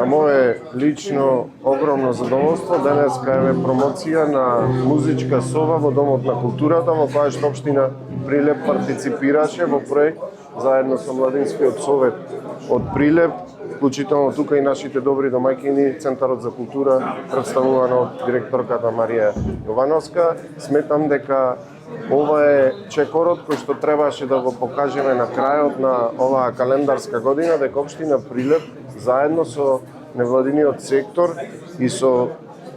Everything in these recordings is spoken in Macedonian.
На мое лично огромно задоволство денеска е промоција на музичка сова во Домот на културата, во која што општина Прилеп партиципираше во проект заедно со Младинскиот совет од Прилеп, вклучително тука и нашите добри домаќини, Центарот за култура, представувано од директорката Марија Јовановска. Сметам дека ова е чекорот кој што требаше да го покажеме на крајот на оваа календарска година, дека општина Прилеп заедно со невладиниот сектор и со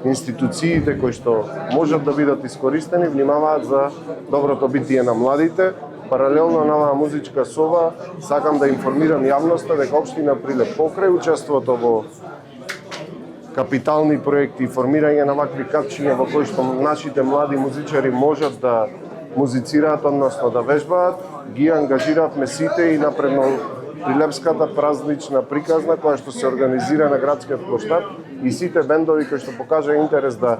институциите кои што можат да бидат искористени, внимаваат за доброто битие на младите. Паралелно на оваа музичка сова, сакам да информирам јавноста дека општина Прилеп покрај учеството во капитални проекти и формирање на вакви катчиња во кои што нашите млади музичари можат да музицираат, односно да вежбаат, ги ангажиравме сите и напредно Прилепската празнична приказна која што се организира на градскиот плоштад и сите бендови кои што покажа интерес да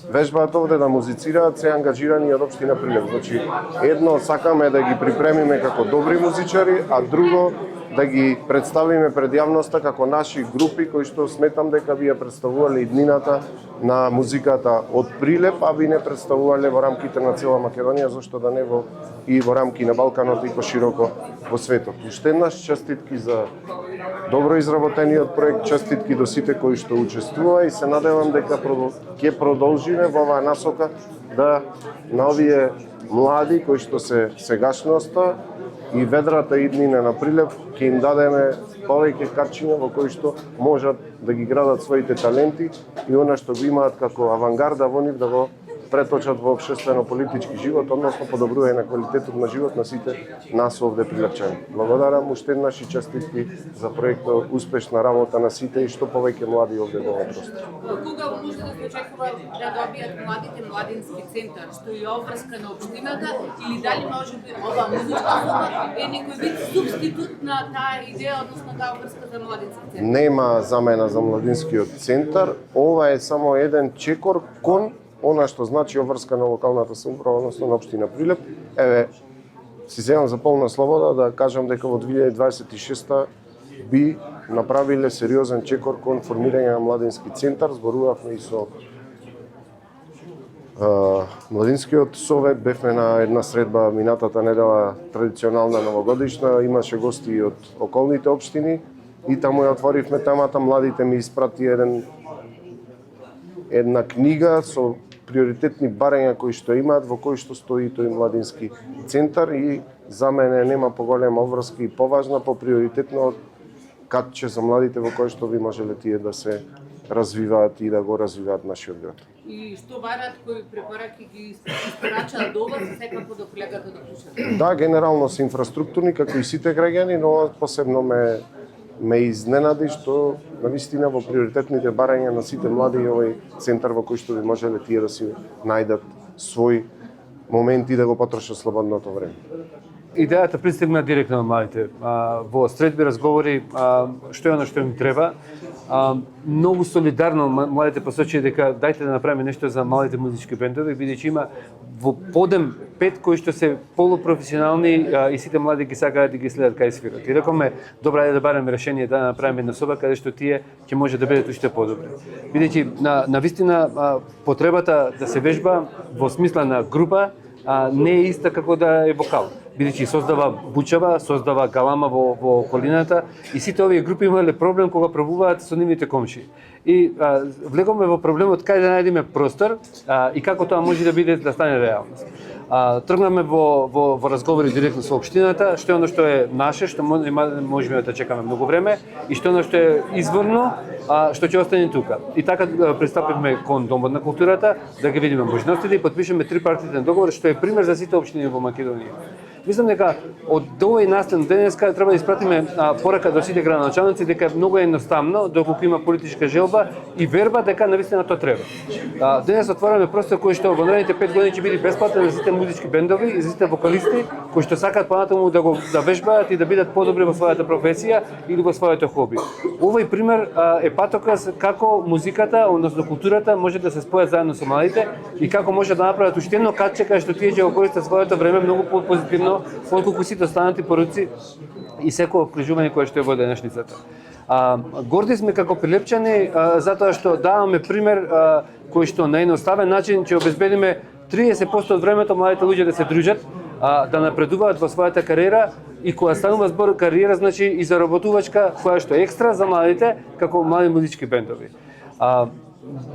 вежбаат овде, да музицираат, се ангажирани од општина Прилеп. Значи, едно сакаме да ги припремиме како добри музичари, а друго да ги представиме пред јавноста како наши групи кои што сметам дека би ја представувале иднината на музиката од Прилеп, а би не представувале во рамките на цела Македонија, зашто да не и во рамки на Балканот и пошироко во светот. Уште еднаш честитки за добро изработениот проект, честитки до сите кои што учествува и се надевам дека ќе продолжиме во оваа насока да на овие млади кои што се сегашноста и ведрата иднина на Прилеп ќе им дадеме повеќе катчиња во кои што можат да ги градат своите таленти и она што го имаат како авангарда во нив да го преточат во општествено-политички живот, односно подобрување на квалитетот на живот на сите нас овде прилепчани. Благодарам уште еднаш и честитки за проектот, успешна работа на сите и што повеќе млади овде во овој простор. Кога може да се очекува да добијат младите младински центар, што е обврска на општината, или дали може би ова музичка сова е некој вид субститут на таа идеја, односно таа обврска за младински центар? Нема замена за младинскиот центар, ова е само еден чекор кон она што значи обврска на локалната самоуправа, односно на општина Прилеп. Еве, си земам за полна слобода да кажам дека во 2026 би направиле сериозен чекор кон формирање на младински центар. Зборувавме и со Младинскиот совет, бевме на една средба минатата недела, традиционална новогодишна, имаше гости од околните општини и таму ја отворивме темата. Младите ми испрати една книга со приоритетни барања кои што имаат, во кои што стои тој младински центар и за мене нема поголема обврска и поважна, поприоритетно катче за младите во кои што би можеле тие да се развиваат и да го развиваат нашиот град. И што бараат, кои препораки ги испорачаат до вас, секако да колегата да пишат? Да, генерално се инфраструктурни, како и сите граѓани, но посебно ме изненади што навистина во приоритетните барања на сите млади овој центар во кој што би можеле тие да си најдат свој момент и да го потрошат слободното време. Идејата пристигна директно на младите. Во средби разговори што е оно што им треба. Многу солидарно младите посочи дека дајте да направиме нешто за малите музички бендови, бидејќи има во подем 5 кои што се полупрофесионални и сите млади ги сакаат да ги следат кај свират. И рековме, добра е да бараме решение да направиме една соба каде што тие ќе може да бидат уште подобри. Бидејќи на вистина потребата да се вежба во смисла на група не е иста како да е вокал. Бидејќи создава бучава, создава галама во околината и сите овие групи имале проблем кога пробуваат со нивните комши. И влегоме во проблемот кај да најдеме простор и како тоа може да стане реалност. Тргнаме во разговори директно со општината, што е оно што е наше, што можеме да чекаме многу време и што е оно што е изворно, што ќе остане тука. И така пристапивме кон Домот на културата да ги видиме можностите и потпишеме трипартитен договор што е пример за сите општини во Македонија. Мислам дека од овој настан денеска треба да испратиме порака до сите градоначалници дека е многу едноставно доколку има политичка желба и верба дека навистина тоа треба. Денес отвараме простор кој што во наредните 5 години ќе биде бесплатен за сите музички бендови и за сите вокалисти кои што сакаат понатаму да вежбаат и да бидат подобри во својата професија или во своето хоби. Овој пример е патоказ како музиката, односно културата може да се спојат заедно со младите и како може да направат уште едно катче кај што тие ќе го користат своето време многу позитивно отколку сите останати поруци и секој обкружување кое што е во денешницата. Горди сме како Прилепчани затоа што даваме пример кој што на едноставен начин ќе обезбедиме 30% од времето младите луѓе да се дружат, да напредуваат во својата кариера и кога станува збор кариера, значи и заработувачка, која што е екстра за младите како млади музички бендови.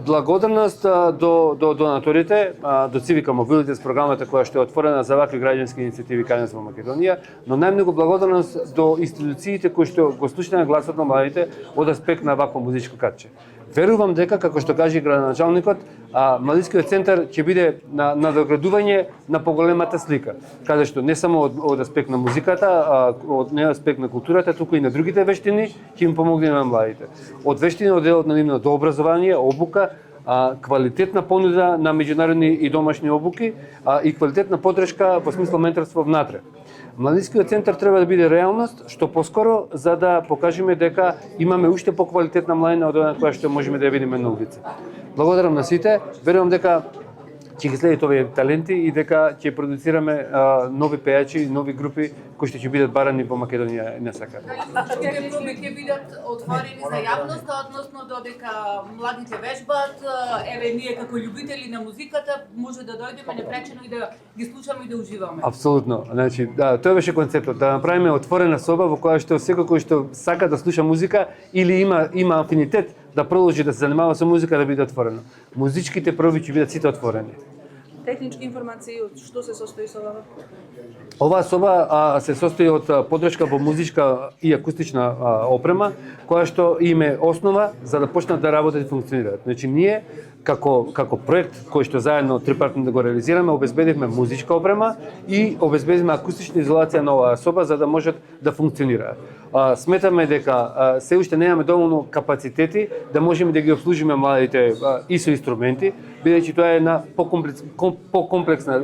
Благодарност до донаторите, до Civica Mobilities програмата која што е отворена за вакви граѓански иницијативи кај нас во Македонија, но најмногу благодарност до институциите кои што го слушнаа гласот на младите од аспект на вакво музичко катче. Верувам дека, како што кажа и градоначалникот, Младинскиот центар ќе биде на надоградување на поголемата слика, каде што не само од аспект на музиката, од не аспект на културата, туку и на другите вештини ќе им помогне на младите. Од вештини од делот на нивно до образование, обука, квалитетна понуда на меѓународни и домашни обуки и квалитетна подршка во смисло менторство внатре. Младинскиот центар треба да биде реалност што поскоро за да покажеме дека имаме уште поквалитетна младина од она која што можеме да ја видиме на улица. Благодарам на сите, верувам дека ќе ги следат овие таленти и дека ќе продуцираме нови пејачи, нови групи кои што ќе бидат барани во Македонија и насака. Дали проби ќе бидат отворени за јавноста, односно додека младите вежбат, еве ние како љубители на музиката може да дојдеме непречено и да ги слушаме и да уживаме. Апсолутно. Значи, тоа беше концептот, да направиме отворена соба во која што секој кој што сака да слуша музика или има афинитет да продолжи да се занимава со музика да биде отворено. Музичките проби ќе бидат сите отворени. Технички информации од што се состои собава? Оваа соба се состои од подршка во музичка и акустична опрема, која што им е основа за да почнат да работат и функционираат. Значи ние како проект кој што заедно трипартно да го реализираме, обезбедивме музичка опрема и обезбедивме акустична изолација на оваа соба за да можат да функционираат. Сметаме дека се уште немаме доволно капацитети да можеме да ги обслужиме младите и со инструменти, бидејќи тоа е една покомплексна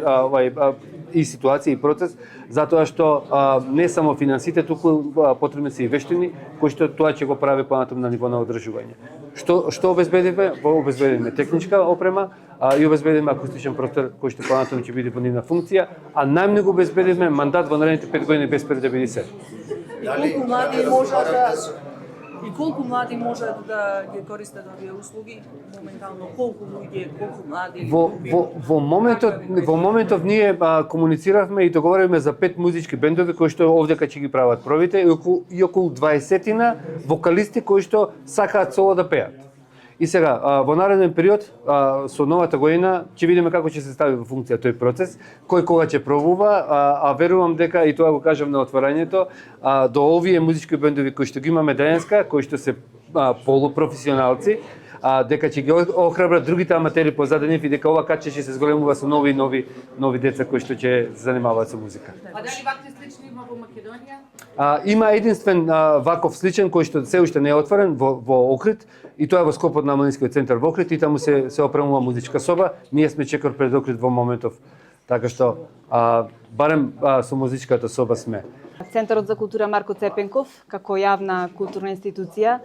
и ситуација и процес, затоа што не само финансите, туку потребни се и вештини, кои што тоа ќе го прави понатаму на ниво на одржување. Што обезбедивме? Обезбедивме техничка опрема и обезбедивме акустичен простор кој што понатаму ќе биде во нивна функција, а најмногу обезбедивме мандат во наредните 5 години без пред да биде се. И колку млади можат да ги користат овие услуги моментално? Колку луѓе, колку млади? Во моментов ние комунициравме и договоривме за 5 музички бендови кои што овдека ќе ги прават пробите и околу 20 вокалисти кои што сакаат соло да пеат. И сега, во нареден период, со новата година, ќе видиме како ќе се стави во функција тој процес, кој кога ќе пробува, а верувам дека, и тоа го кажам на отворањето, до овие музички бендови кои што ги имаме денеска, кои што се полупрофесионалци, дека ќе ги охрабрат другите аматери позади нив и дека ова катче ќе се зголемува со нови деца кои што ќе се занимаваат со музика. А дали вакви слични има во Македонија? Има единствен ваков сличен кој што се уште не е отворен во Охрид и тоа е во скопот на Младинскиот центар во Охрид и таму се опремува музичка соба. Ние сме чекор пред Охрид во моментов, така што барем со музичката соба сме. Центарот за култура Марко Цепенков, како јавна културна институција,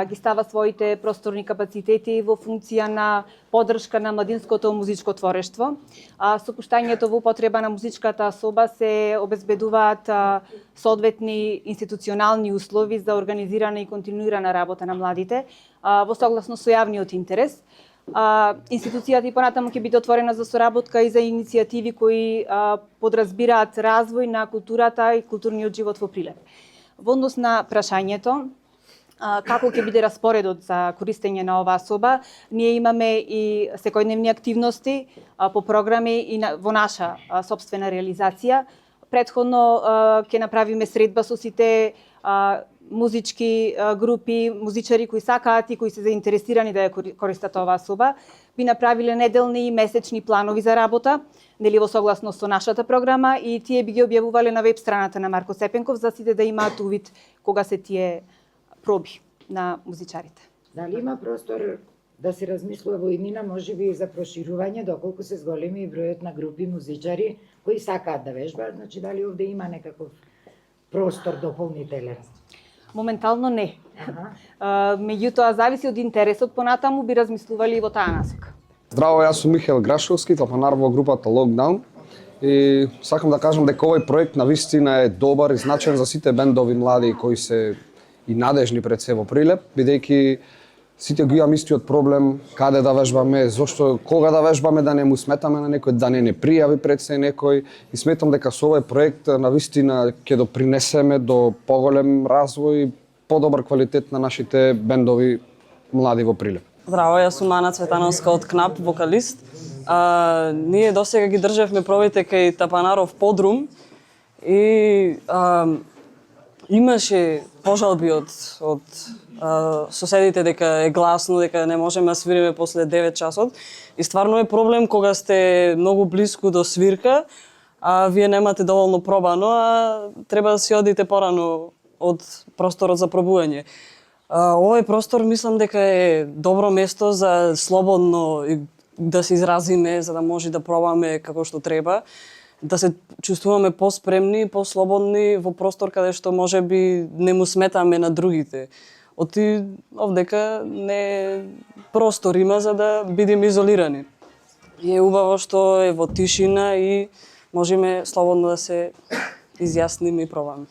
ги става своите просторни капацитети во функција на поддршка на младинското музичко творештво. Со пуштањето во употреба на музичката соба се обезбедуваат соодветни институционални услови за организирана и континуирана работа на младите во согласно со јавниот интерес. Институцијата и понатаму ќе биде отворена за соработка и за иницијативи кои подразбираат развој на културата и културниот живот во Прилеп. Во однос на прашањето, како ќе биде распоредот за користење на оваа соба, ние имаме и секојдневни активности по програми и во наша сопствена реализација. Предходно ќе направиме средба со сите музички групи, музичари кои сакаат и кои се заинтересирани да ја користат оваа соба. Би направиле неделни и месечни планови за работа, нели во согласно со нашата програма и тие би ги објавувале на веб страната на Марко Цепенков за сите да имаат увид кога се тие проби на музичарите. Дали има простор да се размислува во иднина, можеби и за проширување, доколку се зголеми бројот на групи музичари кои сакаат да вежбаат, значи дали овде има некаков простор дополнителен? Моментално не. Меѓутоа, зависи од интересот, понатаму би размислували и во таа насока. Здраво, јас сум Михаил Грашовски, тлапанар во групата Lockdown. И сакам да кажам дека овој проект на вистина е добар и значаен за сите бендови млади кои се и надежни пред се во Прилеп, бидејќи сите го имаме истиот проблем, каде да вежбаме, зошто, кога да вежбаме, да не му сметаме на некој, да не пријави пред се некој. И сметам дека со овој проект навистина ќе допринесеме до поголем развој и подобар квалитет на нашите бендови млади во Прилеп. Здраво, јас сум Ана Цветановска од КНАП, вокалист. Ние досега ги држевме пробите кај Тапанаров подрум и имаше пожалби од соседите дека е гласно, дека не можеме да свириме после 9 часот. И стварно е проблем кога сте многу близко до свирка, а вие немате доволно пробано, а треба да си одите порано од просторот за пробување. Овој простор мислам дека е добро место за слободно да се изразиме, за да може да пробаме како што треба, да се чувствуваме поспремни, послободни во простор каде што можеби не му сметаме на другите. Оти овдека не простор има за да бидеме изолирани. И е убаво што е во тишина и можеме слободно да се изјасниме и пробаме.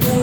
Zero